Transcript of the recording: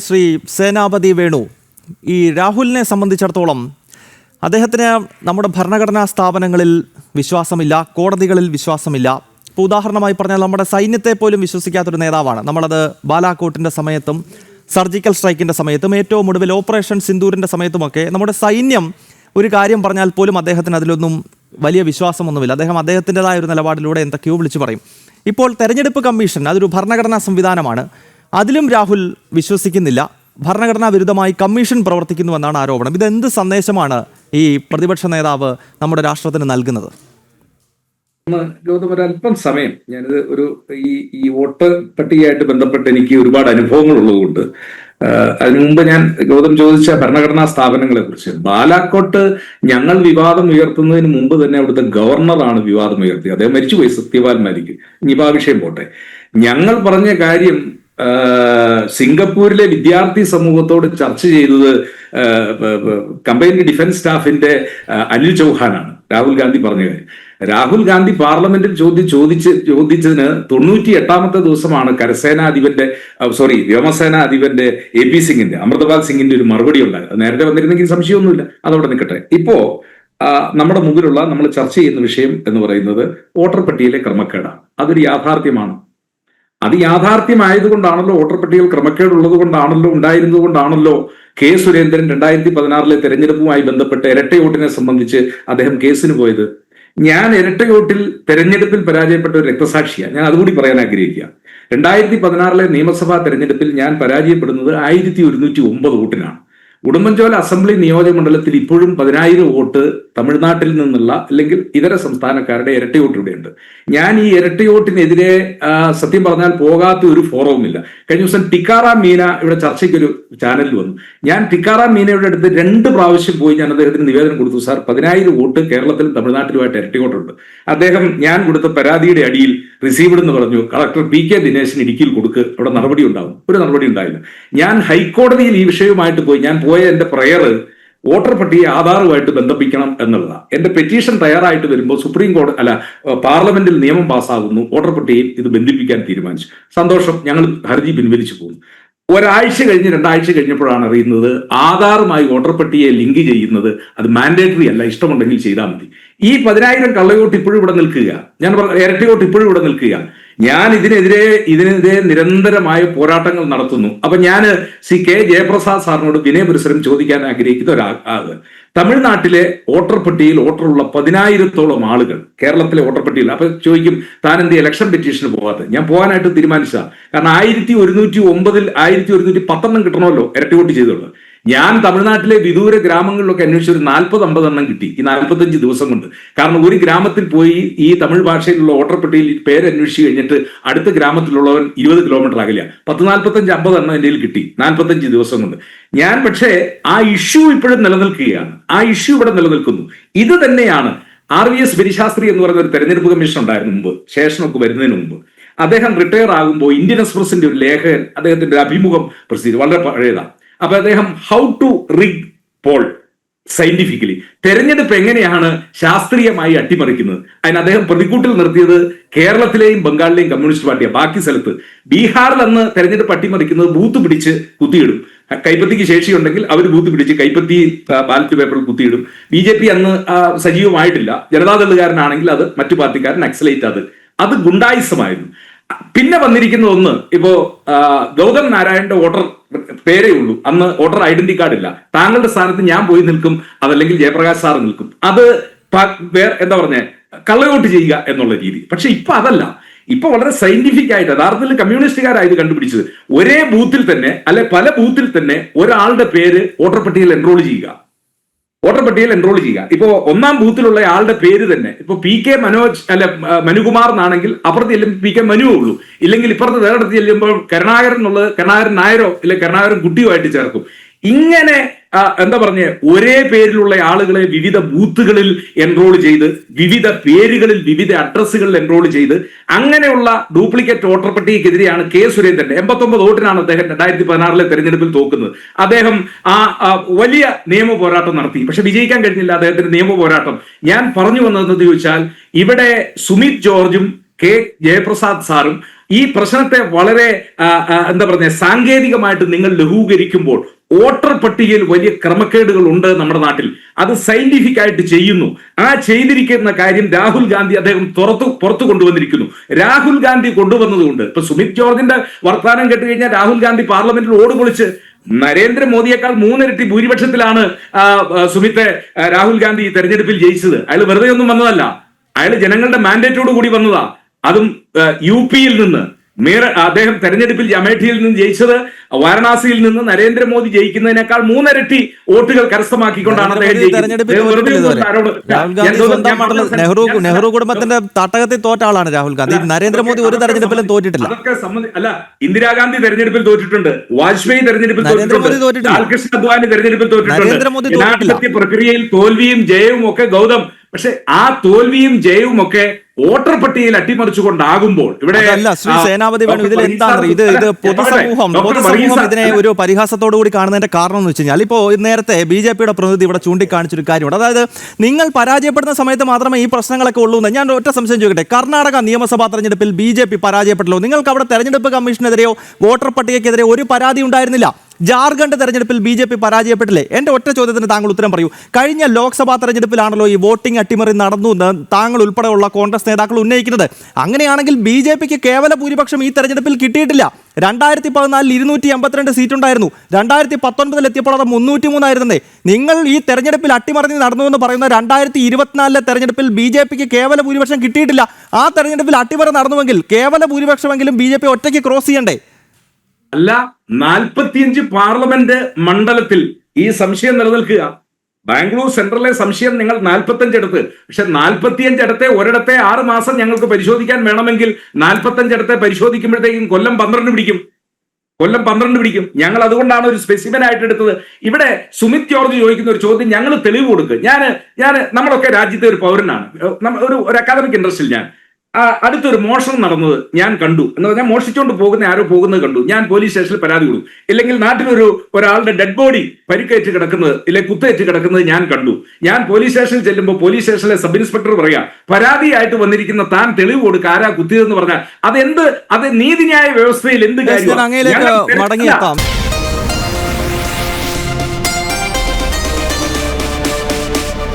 ശ്രീ സേനാപതി വേണു, ഈ രാഹുലിനെ സംബന്ധിച്ചിടത്തോളം അദ്ദേഹത്തിന് നമ്മുടെ ഭരണഘടനാ സ്ഥാപനങ്ങളിൽ വിശ്വാസമില്ല, കോടതികളിൽ വിശ്വാസമില്ല. ഇപ്പോൾ ഉദാഹരണമായി പറഞ്ഞാൽ നമ്മുടെ സൈന്യത്തെ പോലും വിശ്വസിക്കാത്തൊരു നേതാവാണ്. നമ്മളത് ബാലാക്കോട്ടിൻ്റെ സമയത്തും സർജിക്കൽ സ്ട്രൈക്കിൻ്റെ സമയത്തും ഏറ്റവും ഒടുവിൽ ഓപ്പറേഷൻ സിന്ദൂരിൻ്റെ സമയത്തുമൊക്കെ നമ്മുടെ സൈന്യം ഒരു കാര്യം പറഞ്ഞാൽ പോലും അദ്ദേഹത്തിന് അതിലൊന്നും വലിയ വിശ്വാസമൊന്നുമില്ല. അദ്ദേഹത്തിൻ്റെതായ ഒരു നിലപാടിലൂടെ എന്തൊക്കെയോ വിളിച്ചു പറയും. ഇപ്പോൾ തെരഞ്ഞെടുപ്പ് കമ്മീഷൻ അതൊരു ഭരണഘടനാ സംവിധാനമാണ്, അതിലും രാഹുൽ വിശ്വസിക്കുന്നില്ല. ഭരണഘടനാ വിരുദ്ധമായി കമ്മീഷൻ പ്രവർത്തിക്കുന്നുവെന്നാണ് ആരോപണം. ഇതെന്ത് സന്ദേശമാണ് ഈ പ്രതിപക്ഷ നേതാവ് നമ്മുടെ രാഷ്ട്രത്തിന് നൽകുന്നത്? ഗൗതം, ഒരല്പം സമയം ഞാനിത് ഈ വോട്ട് പട്ടികയായിട്ട് ബന്ധപ്പെട്ട് എനിക്ക് ഒരുപാട് അനുഭവങ്ങൾ ഉള്ളതുകൊണ്ട് അതിനു മുമ്പ് ഞാൻ ഗൗതം ചോദിച്ച ഭരണഘടനാ സ്ഥാപനങ്ങളെ കുറിച്ച്, ബാലാക്കോട്ട് ഞങ്ങൾ വിവാദം ഉയർത്തുന്നതിന് മുമ്പ് തന്നെ അവിടുത്തെ ഗവർണറാണ് വിവാദം ഉയർത്തിയത്. അദ്ദേഹം മരിച്ചുപോയി, സത്യപാൽ മാലിക്. ഇനിയിപ്പോ ആ വിഷയം പോട്ടെ. ഞങ്ങൾ പറഞ്ഞ കാര്യം സിംഗപ്പൂരിലെ വിദ്യാർത്ഥി സമൂഹത്തോട് ചർച്ച ചെയ്തത് കമ്പൈൻഡ് ഡിഫൻസ് സ്റ്റാഫിന്റെ അനിൽ ചൗഹാനാണ്. രാഹുൽ ഗാന്ധി പറഞ്ഞ കാര്യം രാഹുൽ ഗാന്ധി പാർലമെന്റിൽ ചോദിച്ചതിന് 98ാമത്തെ ദിവസമാണ് വ്യോമസേനാ അധിപന്റെ AP സിംഗിന്റെ, അമൃതപാൽ സിംഗിന്റെ ഒരു മറുപടി ഉണ്ടായത്. നേരത്തെ വന്നിരുന്നെങ്കിൽ സംശയമൊന്നുമില്ല, അതവിടെ നിൽക്കട്ടെ. ഇപ്പോ നമ്മുടെ മുമ്പിലുള്ള നമ്മൾ ചർച്ച ചെയ്യുന്ന വിഷയം എന്ന് പറയുന്നത് വോട്ടർ പട്ടികയിലെ ക്രമക്കേടാണ്. അതൊരു യാഥാർത്ഥ്യമാണ്. അത് യാഥാർത്ഥ്യമായതുകൊണ്ടാണല്ലോ, വോട്ടർ പട്ടികയിൽ ക്രമക്കേടുള്ളത് കൊണ്ടാണല്ലോ, ഉണ്ടായിരുന്നത് കൊണ്ടാണല്ലോ കെ സുരേന്ദ്രൻ 2016 തെരഞ്ഞെടുപ്പുമായി ബന്ധപ്പെട്ട് ഇരട്ട വോട്ടിനെ സംബന്ധിച്ച് അദ്ദേഹം കേസിന് പോയത്. ഞാൻ ഇരട്ട വോട്ടിൽ തെരഞ്ഞെടുപ്പിൽ പരാജയപ്പെട്ട ഒരു രക്തസാക്ഷിയാണ്. ഞാൻ അതുകൂടി പറയാൻ ആഗ്രഹിക്കുക. 2016 നിയമസഭാ തെരഞ്ഞെടുപ്പിൽ ഞാൻ പരാജയപ്പെടുന്നത് 1109 വോട്ടിനാണ്. ഉടുമ്പൻചോല അസംബ്ലി നിയോജക മണ്ഡലത്തിൽ ഇപ്പോഴും 10,000 വോട്ട് തമിഴ്നാട്ടിൽ നിന്നുള്ള അല്ലെങ്കിൽ ഇതര സംസ്ഥാനക്കാരുടെ ഇരട്ട വോട്ട് ഇവിടെയുണ്ട്. ഞാൻ ഈ ഇരട്ട വോട്ടിനെതിരെ സത്യം പറഞ്ഞാൽ പോകാത്ത ഒരു ഫോറവുമില്ല. കഴിഞ്ഞ ദിവസം ടിക്കാറാം മീന ഇവിടെ ചർച്ചയ്ക്കൊരു ചാനലിൽ വന്നു. ഞാൻ ടിക്കാറാം മീനയുടെ അടുത്ത് 2 പ്രാവശ്യം പോയി ഞാൻ അദ്ദേഹത്തിന് നിവേദനം കൊടുത്തു. സാർ, 10,000 വോട്ട് കേരളത്തിലും തമിഴ്നാട്ടിലുമായിട്ട് ഇരട്ട വോട്ടുണ്ട്. അദ്ദേഹം ഞാൻ കൊടുത്ത പരാതിയുടെ അടിയിൽ റിസീവ്ഡ് എന്ന് പറഞ്ഞു. കളക്ടർ PK ദിനേശൻ ഇടുക്കിയിൽ കൊടുക്ക്, അവിടെ നടപടി ഉണ്ടാവും. ഒരു നടപടി ഉണ്ടായില്ല. ഞാൻ ഹൈക്കോടതിയിൽ ഈ വിഷയവുമായിട്ട് പോയി. ഞാൻ പോയ എന്റെ പ്രയർ വോട്ടർ പട്ടികയെ ആധാറുമായിട്ട് ബന്ധിപ്പിക്കണം എന്നുള്ളതാണ്. എന്റെ പെറ്റീഷൻ തയ്യാറായിട്ട് വരുമ്പോൾ പാർലമെന്റിൽ നിയമം പാസ്സാകുന്നു, വോട്ടർ പട്ടികയിൽ ഇത് ബന്ധിപ്പിക്കാൻ തീരുമാനിച്ചു. സന്തോഷം, ഞങ്ങൾ ഹർജി പിൻവലിച്ചു പോകുന്നു. ഒരാഴ്ച കഴിഞ്ഞ് 2 ആഴ്ച കഴിഞ്ഞപ്പോഴാണ് അറിയുന്നത് ആധാറുമായി വോട്ടർ പട്ടികയെ ലിങ്ക് ചെയ്യുന്നത് അത് മാൻഡേറ്ററി അല്ല, ഇഷ്ടമുണ്ടെങ്കിൽ ചെയ്താൽ മതി. ഈ 10,000 കള്ളവോട്ട് ഇപ്പോഴും ഇവിടെ നിൽക്കുക, ഞാൻ ഇരട്ട വോട്ട് ഇപ്പോഴും ഇവിടെ നിൽക്കുക. ഞാൻ ഇതിനെതിരെ നിരന്തരമായ പോരാട്ടങ്ങൾ നടത്തുന്നു. അപ്പൊ ഞാൻ K ജയപ്രസാദ് സാറിനോട് വിനയപുരസരം ചോദിക്കാൻ ആഗ്രഹിക്കുന്ന ഒരാൾ, തമിഴ്നാട്ടിലെ വോട്ടർ പട്ടികയിൽ വോട്ടറുള്ള 10,000-ഓളം ആളുകൾ കേരളത്തിലെ വോട്ടർ പട്ടികയിൽ. അപ്പൊ ചോദിക്കും, താൻ എന്ത് ഇലക്ഷൻ പെറ്റീഷന് പോകാതെ? ഞാൻ പോകാനായിട്ട് തീരുമാനിച്ചതാണ്. കാരണം 1109-ൽ 1110 കിട്ടണമല്ലോ ഇരട്ടി വോട്ട് ചെയ്തുള്ളത്. ഞാൻ തമിഴ്നാട്ടിലെ വിദൂര ഗ്രാമങ്ങളിലൊക്കെ അന്വേഷിച്ച് ഒരു 40-50 കിട്ടി ഈ 45 ദിവസം കൊണ്ട്. കാരണം ഒരു ഗ്രാമത്തിൽ പോയി ഈ തമിഴ് ഭാഷയിലുള്ള വോട്ടർ പട്ടികയിൽ പേര് അന്വേഷിച്ച് കഴിഞ്ഞിട്ട് അടുത്ത ഗ്രാമത്തിലുള്ളവൻ 20 കിലോമീറ്റർ അകലെയ 40-45-50 എൻ്റെ കയ്യിൽ കിട്ടി 45 ദിവസം കൊണ്ട്. ഞാൻ പക്ഷേ ആ ഇഷ്യൂ ഇപ്പോഴും നിലനിൽക്കുകയാണ്. ആ ഇഷ്യൂ ഇവിടെ നിലനിൽക്കുന്നു. ഇത് തന്നെയാണ് RVS പെരിശാസ്ത്രി എന്ന് പറയുന്ന ഒരു തെരഞ്ഞെടുപ്പ് കമ്മീഷൻ ഉണ്ടായിരുന്നു മുമ്പ്, ശേഷനൊക്കെ വരുന്നതിന് മുമ്പ്. അദ്ദേഹം റിട്ടയർ ആകുമ്പോൾ ഇന്ത്യൻ എക്സ്പ്രസിന്റെ ഒരു ലേഖകൻ അദ്ദേഹത്തിന്റെ ഒരു അഭിമുഖം പ്രസിദ്ധീകരിച്ചു, വളരെ പഴയതാണ്. അപ്പൊ അദ്ദേഹം how to rig poll scientifically, തെരഞ്ഞെടുപ്പ് എങ്ങനെയാണ് ശാസ്ത്രീയമായി അട്ടിമറിക്കുന്നത്, അതിന് അദ്ദേഹം പ്രതിക്കൂട്ടിൽ നിർത്തിയത് കേരളത്തിലെയും ബംഗാളിലെയും കമ്മ്യൂണിസ്റ്റ് പാർട്ടിയാണ്. ബാക്കി സ്ഥലത്ത് ബീഹാറിൽ അന്ന് തെരഞ്ഞെടുപ്പ് അട്ടിമറിക്കുന്നത് ബൂത്ത് പിടിച്ച് കുത്തിയിടും. കൈപ്പത്തിക്ക് ശേഷിയുണ്ടെങ്കിൽ അവർ ബൂത്ത് പിടിച്ച് കൈപ്പത്തി ബാലറ്റ് പേപ്പറിൽ കുത്തിയിടും. BJP അന്ന് സജീവമായിട്ടില്ല. ജനതാദളുകാരനാണെങ്കിൽ അത് മറ്റു പാർട്ടിക്കാരൻ നക്സലൈറ്റ്, അത് ഗുണ്ടായിസമായിരുന്നു. പിന്നെ വന്നിരിക്കുന്ന ഒന്ന്, ഇപ്പോ ഗൗതം നാരായണന്റെ വോട്ടർ പേരേ ഉള്ളൂ, അന്ന് വോട്ടർ ഐഡന്റി കാർഡ് ഇല്ല. താങ്കളുടെ സ്ഥാനത്ത് ഞാൻ പോയി നിൽക്കും, അതല്ലെങ്കിൽ ജയപ്രകാശ് സാർ നിൽക്കും. അത് എന്താ പറഞ്ഞേ, കള്ളവോട്ട് ചെയ്യുക എന്നുള്ള രീതി. പക്ഷെ ഇപ്പൊ അതല്ല. ഇപ്പൊ വളരെ സയന്റിഫിക് ആയിട്ട് യഥാർത്ഥത്തിൽ കമ്മ്യൂണിസ്റ്റുകാരായത് കണ്ടുപിടിച്ചത് ഒരേ ബൂത്തിൽ തന്നെ പല ബൂത്തിൽ തന്നെ ഒരാളുടെ പേര് വോട്ടർ പട്ടികയിൽ എൻറോൾ ചെയ്യുക. ഇപ്പോ 1ാം ബൂത്തിലുള്ള ആളുടെ പേര് തന്നെ ഇപ്പൊ PK മനോജ് മനുകുമാർ എന്നാണെങ്കിൽ അപ്പുറത്ത് ചെല്ലുമ്പോൾ PK മനുവേ ഉള്ളൂ. ഇല്ലെങ്കിൽ ഇപ്പുറത്ത് വേറെ ചെല്ലുമ്പോൾ കരുണാകരൻ എന്നുള്ളത് കരുണാകരൻ നായരോ അല്ലെങ്കിൽ കരുണാകരൻ കുട്ടിയുമായിട്ട് ചേർക്കും. ഇങ്ങനെ എന്താ പറഞ്ഞ ഒരേ പേരിലുള്ള ആളുകളെ വിവിധ ബൂത്തുകളിൽ എൻറോൾ ചെയ്ത്, വിവിധ പേരുകളിൽ വിവിധ അഡ്രസ്സുകളിൽ എൻറോൾ ചെയ്ത്, അങ്ങനെയുള്ള ഡ്യൂപ്ലിക്കേറ്റ് വോട്ടർ പട്ടികയ്ക്കെതിരെയാണ് K സുരേന്ദ്രൻ 89 വോട്ടിനാണ് അദ്ദേഹം 2016 തെരഞ്ഞെടുപ്പിൽ തോക്കുന്നത്. അദ്ദേഹം വലിയ നിയമ പോരാട്ടം നടത്തി, പക്ഷെ വിജയിക്കാൻ കഴിഞ്ഞില്ല അദ്ദേഹത്തിന്റെ നിയമ പോരാട്ടം. ഞാൻ പറഞ്ഞു വന്നതെന്ന് ചോദിച്ചാൽ, ഇവിടെ സുമിത് ജോർജും K ജയപ്രസാദ് സാറും ഈ പ്രശ്നത്തെ വളരെ എന്താ പറയുക സാങ്കേതികമായിട്ട് നിങ്ങൾ ലഘൂകരിക്കുമ്പോൾ വോട്ടർ പട്ടികയിൽ വലിയ ക്രമക്കേടുകൾ ഉണ്ട് നമ്മുടെ നാട്ടിൽ. അത് സയന്റിഫിക് ആയിട്ട് ചെയ്യുന്നു. ആ ചെയ്തിരിക്കുന്ന കാര്യം രാഹുൽ ഗാന്ധി അദ്ദേഹം പുറത്തു കൊണ്ടുവന്നിരിക്കുന്നു. രാഹുൽ ഗാന്ധി കൊണ്ടുവന്നതുകൊണ്ട് ഇപ്പൊ സുമിത് ജോർജിന്റെ വർത്തമാനം കേട്ട് കഴിഞ്ഞാൽ രാഹുൽ ഗാന്ധി പാർലമെന്റിൽ ഓട് പൊളിച്ച് നരേന്ദ്രമോദിയേക്കാൾ 3 ഇരട്ടി ഭൂരിപക്ഷത്തിലാണ് സുമിത്തെ രാഹുൽ ഗാന്ധി ഈ തെരഞ്ഞെടുപ്പിൽ ജയിച്ചത്. അയാൾ വെറുതെ ഒന്നും വന്നതല്ല, അയാൾ ജനങ്ങളുടെ മാൻഡേറ്റോട് കൂടി വന്നതാ. അതും UP-യിൽ നിന്ന് അദ്ദേഹം തെരഞ്ഞെടുപ്പിൽ അമേഠിയിൽ നിന്ന് ജയിച്ചത് വാരണാസിയിൽ നിന്ന് നരേന്ദ്രമോദി ജയിക്കുന്നതിനേക്കാൾ 3 ഇരട്ടി വോട്ടുകൾ കരസ്ഥമാക്കിക്കൊണ്ടാണ് നെഹ്റു കുടുംബത്തിന്റെ തട്ടകത്തിൽ തോറ്റ ആളാണ് രാഹുൽ ഗാന്ധി. നരേന്ദ്രമോദി ഒരു തെരഞ്ഞെടുപ്പിലും തോറ്റിട്ടില്ല. അതൊക്കെ അല്ല, ഇന്ദിരാഗാന്ധി തെരഞ്ഞെടുപ്പിൽ തോറ്റിട്ടുണ്ട്, വാജ്പേയി തെരഞ്ഞെടുപ്പിൽ തോറ്റിട്ടുണ്ട്, ലാൽകൃഷ്ണ അദ്വാനി തെരഞ്ഞെടുപ്പിൽ തോറ്റിട്ടുണ്ട്. ജനാധിപത്യ പ്രക്രിയയിൽ തോൽവിയും ജയവും ഒക്കെ ഗൗതം. പക്ഷെ ആ തോൽവിയും ജയവും ഒക്കെ വോട്ടർ പട്ടികയിൽ അട്ടിമറിച്ചുകൊണ്ടാകുമ്പോൾ ഇവിടെ സേനാപതി വേണു ഇതിൽ എന്താണ് ഇത് പൊതുസമൂഹം ഇതിനെ ഒരു പരിഹാസത്തോടു കൂടി കാണുന്നതിന്റെ കാരണം എന്ന് വെച്ച് കഴിഞ്ഞാൽ ഇപ്പോൾ നേരത്തെ BJP-യുടെ പ്രതിനിധി ഇവിടെ ചൂണ്ടിക്കാണിച്ചൊരു കാര്യമുണ്ട്. അതായത് നിങ്ങൾ പരാജയപ്പെടുന്ന സമയത്ത് മാത്രമേ ഈ പ്രശ്നങ്ങളൊക്കെ ഉള്ളൂ എന്ന്. ഞാൻ ഒറ്റ സംശയം ചോദിക്കട്ടെ, കർണാടക നിയമസഭാ തെരഞ്ഞെടുപ്പിൽ BJP പരാജയപ്പെട്ടല്ലോ, നിങ്ങൾക്ക് അവിടെ തെരഞ്ഞെടുപ്പ് കമ്മീഷനെതിരെയോ വോട്ടർ പട്ടികയ്ക്കെതിരെ ഒരു പരാതി ഉണ്ടായിരുന്നില്ല. ജാർഖണ്ഡ് തെരഞ്ഞെടുപ്പിൽ BJP പരാജയപ്പെട്ടില്ലേ? എന്റെ ഒറ്റ ചോദ്യത്തിന് താങ്കൾ ഉത്തരം പറയൂ. കഴിഞ്ഞ ലോക്സഭാ തെരഞ്ഞെടുപ്പിലാണല്ലോ ഈ വോട്ടിംഗ് അട്ടിമറി നടന്നു എന്ന് താങ്കൾ ഉൾപ്പെടെയുള്ള കോൺഗ്രസ് നേതാക്കൾ ഉന്നയിക്കുന്നത്. അങ്ങനെയാണെങ്കിൽ BJP-ക്ക് കേവല ഭൂരിപക്ഷം ഈ തെരഞ്ഞെടുപ്പിൽ കിട്ടിയിട്ടില്ല. 2014 282 സീറ്റ് ഉണ്ടായിരുന്നു. 2019 എത്തിയപ്പോൾ അത് 303 ആയിരുന്നേ. നിങ്ങൾ ഈ തെരഞ്ഞെടുപ്പിൽ അട്ടിമറിഞ്ഞ് നടന്നു എന്ന് പറയുന്ന 2024 തെരഞ്ഞെടുപ്പിൽ BJP-ക്ക് കേവല ഭൂരിപക്ഷം കിട്ടിയിട്ടില്ല. ആ തെരഞ്ഞെടുപ്പിൽ അട്ടിമറി നടന്നുവെങ്കിൽ കേവല ഭൂരിപക്ഷമെങ്കിലും BJP ഒറ്റയ്ക്ക് ക്രോസ് ചെയ്യണ്ടേ? അല്ല, 45 പാർലമെന്റ് മണ്ഡലത്തിൽ ഈ സംശയം നിലനിൽക്കുക. ബാംഗ്ലൂർ സെൻട്രലിലെ സംശയം നിങ്ങൾ 45 എടുത്ത്, പക്ഷെ 45 ഇടത്തെ ഒരിടത്തെ 6 മാസം ഞങ്ങൾക്ക് പരിശോധിക്കാൻ വേണമെങ്കിൽ 45 ഇടത്തെ പരിശോധിക്കുമ്പോഴത്തേക്കും കൊല്ലം 12 പിടിക്കും. ഞങ്ങൾ അതുകൊണ്ടാണ് ഒരു സ്പെസിഫിൻ ആയിട്ട് എടുത്തത്. ഇവിടെ സുമിത് ജോർജ് ചോദിക്കുന്ന ഒരു ചോദ്യം ഞങ്ങൾ തെളിവ് കൊടുക്കുക. ഞാൻ നമ്മളൊക്കെ രാജ്യത്തെ ഒരു പൗരനാണ്, ഒരു അക്കാദമിക് ഇൻട്രസ്റ്റിൽ ഞാൻ അടുത്തൊരു മോഷണം നടന്നത് ഞാൻ കണ്ടു എന്ന് പറഞ്ഞാൽ മോഷിച്ചുകൊണ്ട് പോകുന്ന ആരോ പോകുന്നത് കണ്ടു. ഞാൻ പോലീസ് സ്റ്റേഷനിൽ പരാതി കൊടുക്കും. ഇല്ലെങ്കിൽ നാട്ടിലൊരു ഒരാളുടെ ഡെഡ് ബോഡി പരിക്കേറ്റ് കിടക്കുന്നത് ഇല്ലെങ്കിൽ കുത്തേറ്റ് കിടക്കുന്നത് ഞാൻ കണ്ടു. ഞാൻ പോലീസ് സ്റ്റേഷനിൽ ചെല്ലുമ്പോൾ പോലീസ് സ്റ്റേഷനിലെ സബ് ഇൻസ്പെക്ടർ പറയാ പരാതിയായിട്ട് വന്നിരിക്കുന്ന താൻ തെളിവ് കൊടുക്കുക ആരാ കുത്തിയതെന്ന് പറഞ്ഞാൽ അത് നീതിന്യായ വ്യവസ്ഥയിൽ എന്ത് കാര്യം?